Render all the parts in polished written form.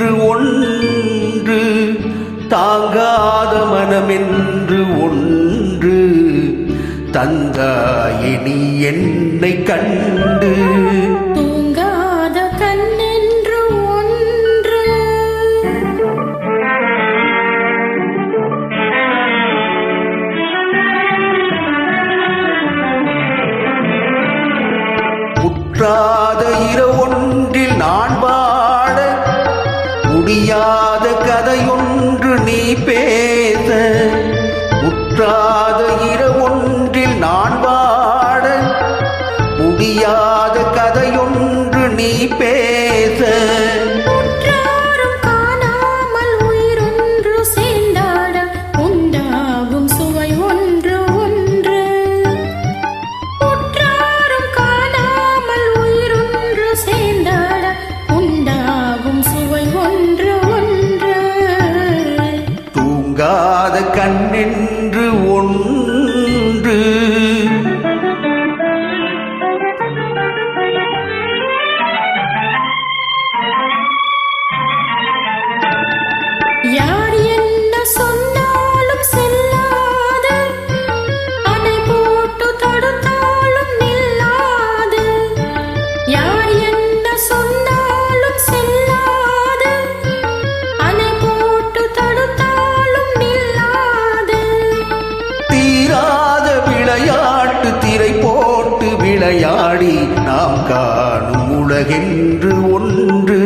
கண்ணென்று ஒன்று, தாங்காத மனமென்று ஒன்று, தந்தாயே நீ என்னை கண்டு. தூங்காத கண்ணென்று ஒன்று, முற்றாத இரவொன்றில் நான் வாட, முடியாத கதையொன்று நீ பேச. முற்றாத இரவொன்றில் நான் வாட, முடியாத கதையொன்று நீ பேச. உற்றாரும் காணாமல் உயிரொன்று சேர்ந்தாட, உண்டாகும் சுவை ஒன்று ஒன்று. உற்றாரும் காணாமல் உயிரொன்று சேர்ந்தாட, உண்டாகும் சுவை ஒன்று ஒன்று. தூங்காத கண்ணென்று ஒன்று, யார் என்ன சொன்னாலும் செல்லாது, அணை போட்டு தடுத்தாலும் நில்லாது. யார் என்ன சொன்னாலும் செல்லாது, அணை போட்டு தடுத்தாலும் நில்லாது. தீராத விளையாட்டு திரை போட்டு விளையாடி நாம் காணும் உலகென்று ஒன்று.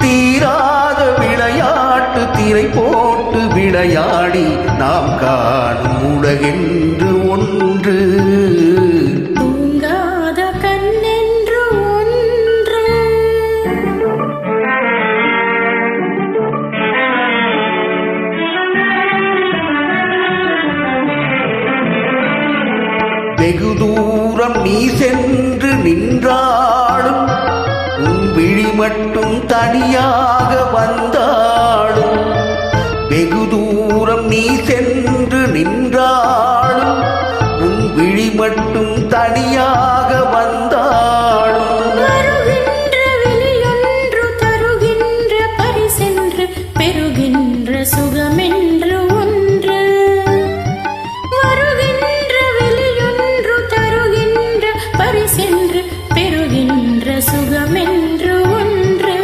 தீராத விளையாட்டு திரை போட்டு விளையாடி நாம் காணும் உலகென்று ஒன்று. தூங்காத கண்ணென்று ஒன்று, வெகு தூரம் நீ சென்று நின்றாலும், உன் விழி மட்டும் தனியாக வந்தாலும். வெகு தூரம் நீ சென்று நின்றாலும், உன் விழி மட்டும் தனியாக வந்தாலும். வருகின்ற விழியொன்று தருகின்ற பரிசென்று, பெறுகின்ற சுகமென்று ஒன்று. வருகின்ற விழியொன்று தருகின்ற பரிசென்று, பெறுகின்ற சுகமென்று ஒன்று.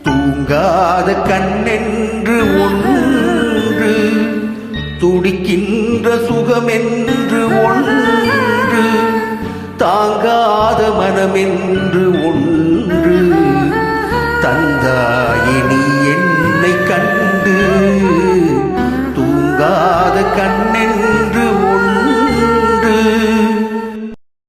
தூங்காத கண்ணென்று ஒன்று, துடிக்கின்ற சுகமென்று ஒன்று, தாங்காத மனமென்று ஒன்று, தந்தாயே நீ என்னை கண்டு. தூங்காத கண்ணென்று